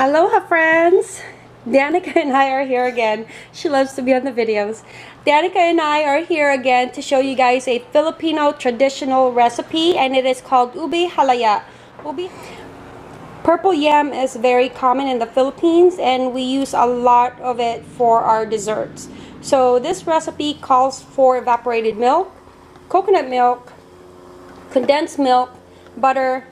Aloha friends! Danica and I are here again. She loves to be on the videos. Danica and I are here again to show you guys a Filipino traditional recipe, and it is called ube halaya. Purple yam is very common in the Philippines, and we use a lot of it for our desserts. So this recipe calls for evaporated milk, coconut milk, condensed milk, butter,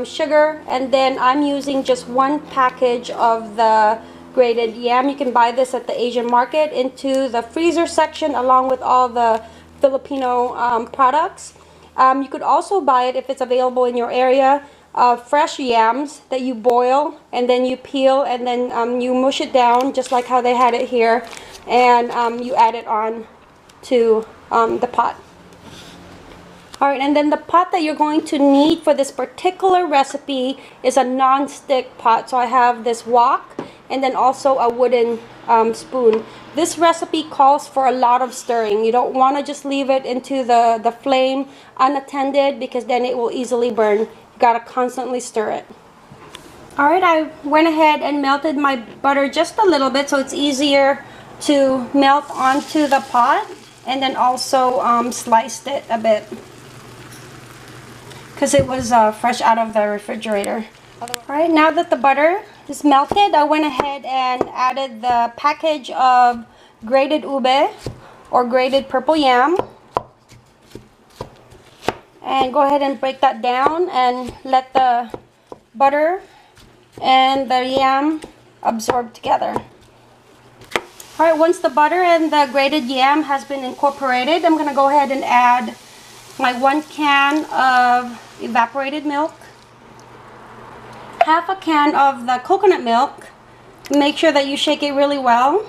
sugar, and then I'm using just one package of the grated yam. You can buy this at the Asian market into the freezer section along with all the Filipino products. You could also buy it if it's available in your area. Fresh yams that you boil and then you peel and then you mush it down just like how they had it here, and you add it on to the pot. Alright, and then the pot that you're going to need for this particular recipe is a non-stick pot. So I have this wok and then also a wooden spoon. This recipe calls for a lot of stirring. You don't want to just leave it into the flame unattended because then it will easily burn. You gotta constantly stir it. Alright, I went ahead and melted my butter just a little bit so it's easier to melt onto the pot, and then also sliced it a bit because it was fresh out of the refrigerator. Alright, now that the butter is melted, I went ahead and added the package of grated ube or grated purple yam. And go ahead and break that down and let the butter and the yam absorb together. Alright, once the butter and the grated yam has been incorporated, I'm going to go ahead and add my 1 can of evaporated milk, half a can of the coconut milk. Make sure that you shake it really well,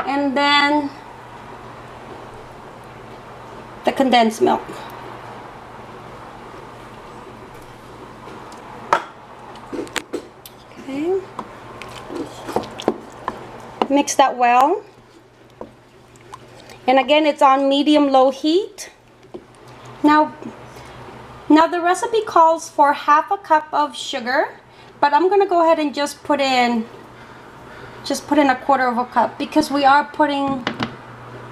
and then the condensed milk. Okay, mix that well. And again, it's on medium-low heat. Now the recipe calls for half a cup of sugar, but I'm gonna go ahead and just put in a quarter of a cup because we are putting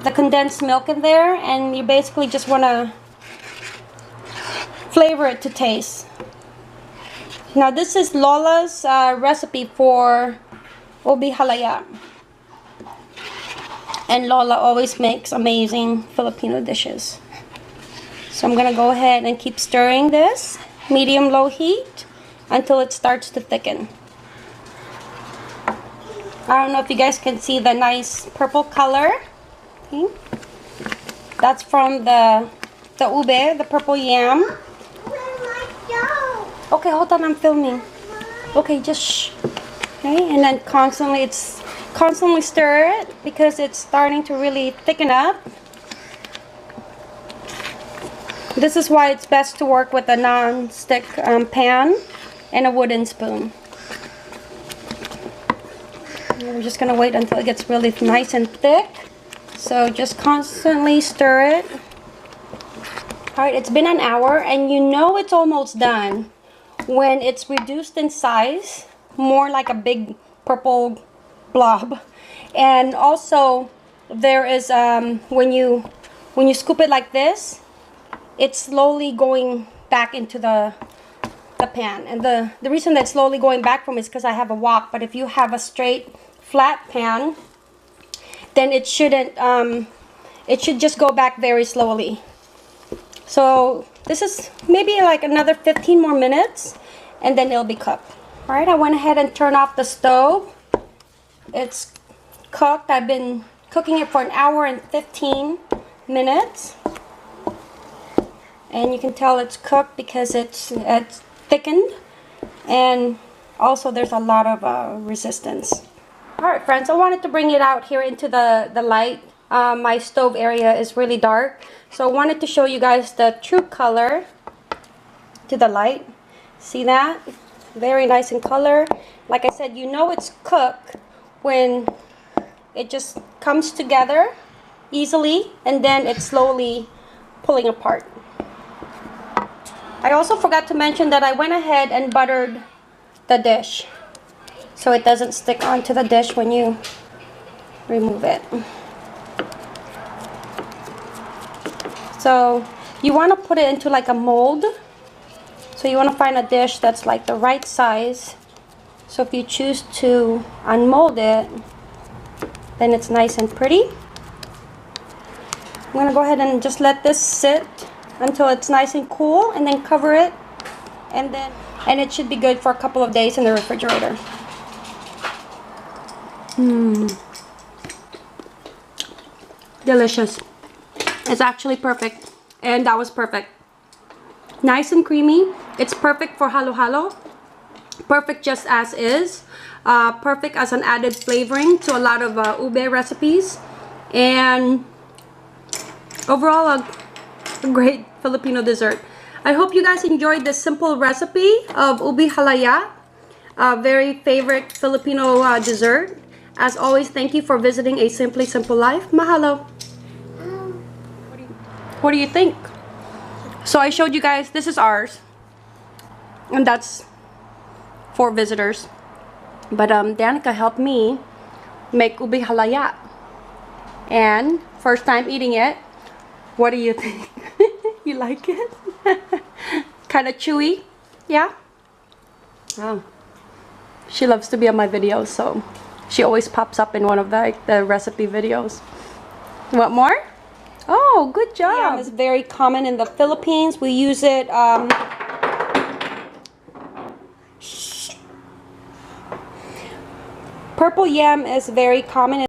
the condensed milk in there, and you basically just wanna flavor it to taste. Now this is Lola's recipe for ube halaya. And Lola always makes amazing Filipino dishes. So I'm going to go ahead and keep stirring this, medium-low heat, until it starts to thicken. I don't know if you guys can see the nice purple color. Okay. That's from the ube, the purple yam. Okay, hold on, I'm filming. Okay, just shh. Okay, and then constantly stir it because it's starting to really thicken up. This is why it's best to work with a non-stick pan and a wooden spoon. And we're just going to wait until it gets really nice and thick. So just constantly stir it. Alright, it's been an hour and you know it's almost done when it's reduced in size, more like a big purple blob. And also there is when you scoop it like this, it's slowly going back into the pan. And the reason that it's slowly going back from is because I have a wok. But if you have a straight flat pan, then it shouldn't it should just go back very slowly. So this is maybe like another 15 more minutes and then it'll be cooked. Alright, I went ahead and turned off the stove. It's cooked. I've been cooking it for 1 hour and 15 minutes. And you can tell it's cooked because it's thickened. And also there's a lot of resistance. Alright friends, I wanted to bring it out here into the light. My stove area is really dark. So I wanted to show you guys the true color to the light. See that? Very nice in color. Like I said, you know it's cooked when it just comes together easily and then it's slowly pulling apart. I also forgot to mention that I went ahead and buttered the dish so it doesn't stick onto the dish when you remove it. So you want to put it into like a mold. So you want to find a dish that's like the right size. So if you choose to unmold it, then it's nice and pretty. I'm going to go ahead and just let this sit until it's nice and cool, and then cover it, and it should be good for a couple of days in the refrigerator. Delicious. It's actually perfect, and that was perfect. Nice and creamy. It's perfect for halo-halo. Perfect just as is. Perfect as an added flavoring to a lot of ube recipes. And overall, a great Filipino dessert. I hope you guys enjoyed this simple recipe of ube halaya, a very favorite Filipino dessert. As always, thank you for visiting A Simply Simple Life. Mahalo. What do you think? So I showed you guys, this is ours, and that's for visitors. But Danica helped me make ube halaya, and first time eating it. What do you think? You like it? Kind of chewy, yeah. Oh, she loves to be on my videos, so she always pops up in one of the recipe videos. Want more? Oh, good job. Yam is very common in the Philippines. We use it. Purple yam is very common